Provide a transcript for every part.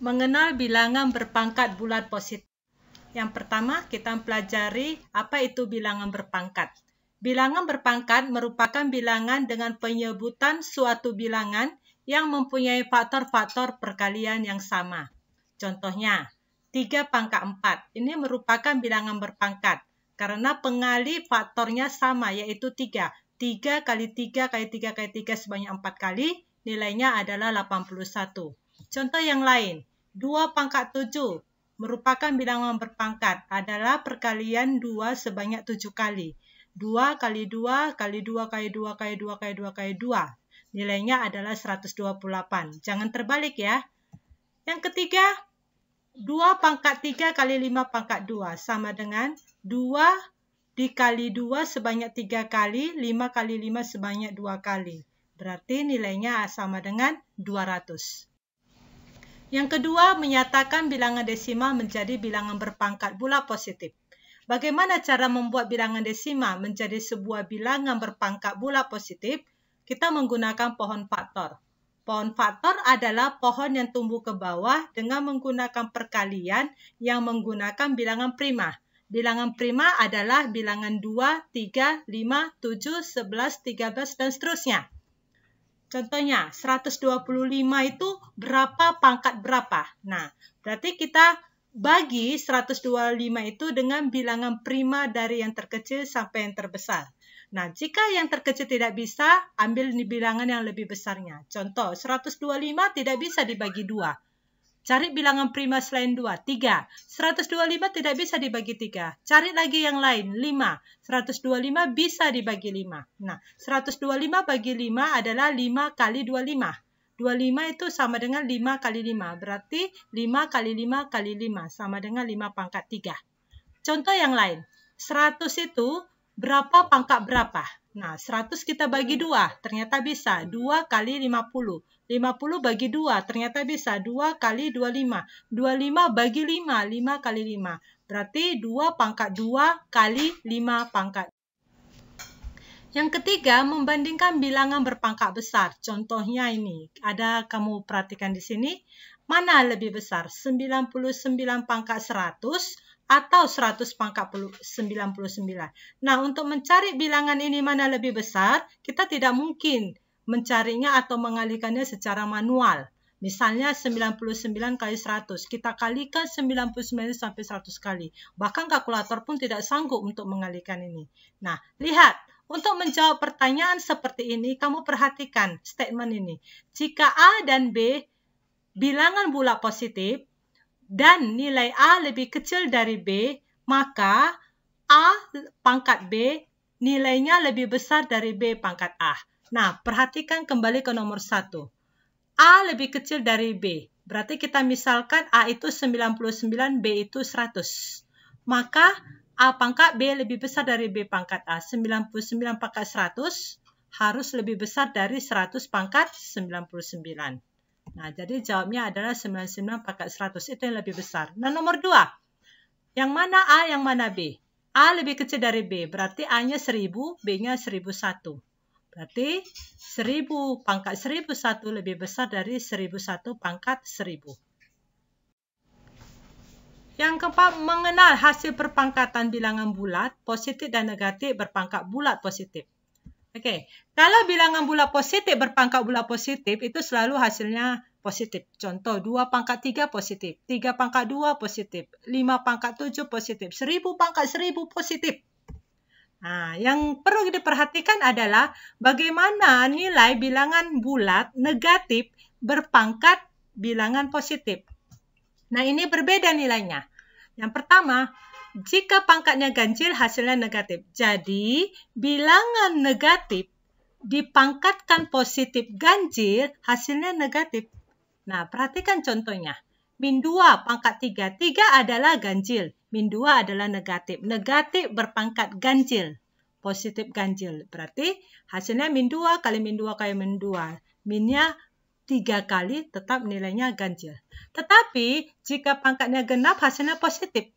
Mengenal bilangan berpangkat bulat positif. Yang pertama, kita pelajari apa itu bilangan berpangkat. Bilangan berpangkat merupakan bilangan dengan penyebutan suatu bilangan yang mempunyai faktor-faktor perkalian yang sama. Contohnya, 3 pangkat 4. Ini merupakan bilangan berpangkat karena pengali faktornya sama, yaitu 3. 3 kali 3 kali 3 kali 3 sebanyak 4 kali, nilainya adalah 81. Contoh yang lain, 2 pangkat 7 merupakan bilangan berpangkat, adalah perkalian 2 sebanyak 7 kali. 2 kali 2 kali 2 kali 2 kali 2 kali 2 kali 2. Nilainya adalah 128. Jangan terbalik ya. Yang ketiga, 2 pangkat 3 kali 5 pangkat 2 sama dengan 2 dikali 2 sebanyak 3 kali, 5 kali 5 sebanyak 2 kali. Berarti nilainya sama dengan 200. Yang kedua, menyatakan bilangan desimal menjadi bilangan berpangkat bulat positif. Bagaimana cara membuat bilangan desimal menjadi sebuah bilangan berpangkat bulat positif? Kita menggunakan pohon faktor. Pohon faktor adalah pohon yang tumbuh ke bawah dengan menggunakan perkalian yang menggunakan bilangan prima. Bilangan prima adalah bilangan 2, 3, 5, 7, 11, 13, dan seterusnya. Contohnya, 125 itu berapa pangkat berapa? Nah, berarti kita bagi 125 itu dengan bilangan prima dari yang terkecil sampai yang terbesar. Nah, jika yang terkecil tidak bisa, ambil bilangan yang lebih besarnya. Contoh, 125 tidak bisa dibagi 2. Cari bilangan prima selain 2, 3. 125 tidak bisa dibagi 3. Cari lagi yang lain, 5. 125 bisa dibagi 5. Nah, 125 bagi 5 adalah 5 kali 25. 25 itu sama dengan 5 kali 5. Berarti 5 kali 5 kali 5 sama dengan 5 pangkat 3. Contoh yang lain, 100 itu berapa pangkat berapa? Nah, 100 kita bagi 2, ternyata bisa. 2 kali 50. 50 bagi 2, ternyata bisa. 2 kali 25. 25 bagi 5, 5 kali 5. Berarti 2 pangkat 2 kali 5 pangkat. Yang ketiga, membandingkan bilangan berpangkat besar. Contohnya ini, ada kamu perhatikan di sini. Mana lebih besar? 99 pangkat 100 atau 100 pangkat 99. Nah, untuk mencari bilangan ini mana lebih besar, kita tidak mungkin mencarinya atau mengalihkannya secara manual. Misalnya 99 kali 100, kita kalikan 99 sampai 100 kali. Bahkan kalkulator pun tidak sanggup untuk mengalihkan ini. Nah, lihat. Untuk menjawab pertanyaan seperti ini, kamu perhatikan statement ini. Jika A dan B bilangan bulat positif dan nilai A lebih kecil dari B, maka A pangkat B nilainya lebih besar dari B pangkat A. Nah, perhatikan kembali ke nomor 1. A lebih kecil dari B. Berarti kita misalkan A itu 99, B itu 100. Maka A pangkat B lebih besar dari B pangkat A. 99 pangkat 100 harus lebih besar dari 100 pangkat 99. Nah, jadi jawabnya adalah 99 pangkat 100. Itu yang lebih besar. Nah, nomor 2. Yang mana A, yang mana B? A lebih kecil dari B. Berarti A-nya 1000, B-nya 1001. Berarti 1000 pangkat 1001 lebih besar dari 1001 pangkat 1000. Yang keempat, mengenal hasil perpangkatan bilangan bulat, positif dan negatif berpangkat bulat positif. Oke, kalau bilangan bulat positif berpangkat bulat positif itu selalu hasilnya positif. Contoh, 2 pangkat 3 positif, 3 pangkat 2 positif, 5 pangkat 7 positif, 1000 pangkat 1000 positif. Nah, yang perlu diperhatikan adalah bagaimana nilai bilangan bulat negatif berpangkat bilangan positif. Nah, ini berbeda nilainya. Yang pertama, jika pangkatnya ganjil, hasilnya negatif. Jadi, bilangan negatif dipangkatkan positif ganjil, hasilnya negatif. Nah, perhatikan contohnya. Min 2 pangkat 3. 3 adalah ganjil. Min 2 adalah negatif. Negatif berpangkat ganjil. Positif ganjil. Berarti hasilnya min 2 kali min 2 kali min 2. Minnya 3 kali, tetap nilainya ganjil. Tetapi, jika pangkatnya genap, hasilnya positif.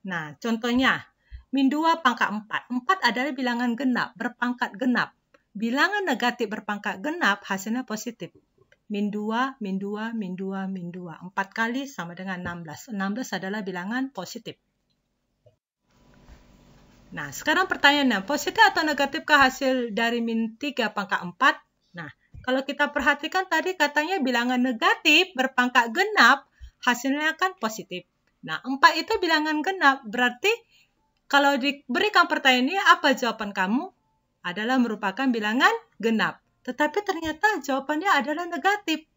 Nah, contohnya, min 2 pangkat 4. 4 adalah bilangan genap, berpangkat genap. Bilangan negatif berpangkat genap, hasilnya positif. min 2, min 2, min 2, min 2. 4 kali sama dengan 16. 16 adalah bilangan positif. Nah, sekarang pertanyaannya, positif atau negatifkah hasil dari min 3 pangkat 4? Nah, kalau kita perhatikan tadi katanya bilangan negatif berpangkat genap, hasilnya kan positif. Nah, 4 itu bilangan genap, berarti kalau diberikan pertanyaan ini, apa jawaban kamu? Adalah merupakan bilangan genap. Tetapi ternyata jawabannya adalah negatif.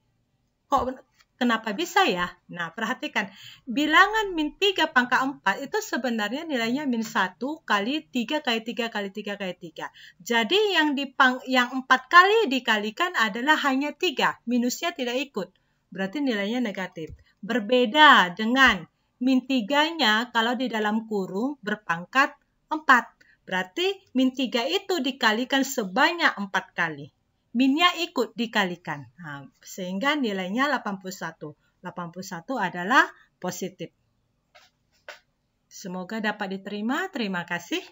Kenapa bisa ya? Nah, perhatikan. Bilangan min 3 pangkat 4 itu sebenarnya nilainya min 1 kali 3 kali 3 kali 3 kali 3. Jadi yang 4 kali dikalikan adalah hanya 3. Minusnya tidak ikut. Berarti nilainya negatif. Berbeda dengan min 3-nya kalau di dalam kurung berpangkat 4. Berarti min 3 itu dikalikan sebanyak 4 kali. Minnya ikut dikalikan. Nah, sehingga nilainya 81. 81 adalah positif. Semoga dapat diterima. Terima kasih.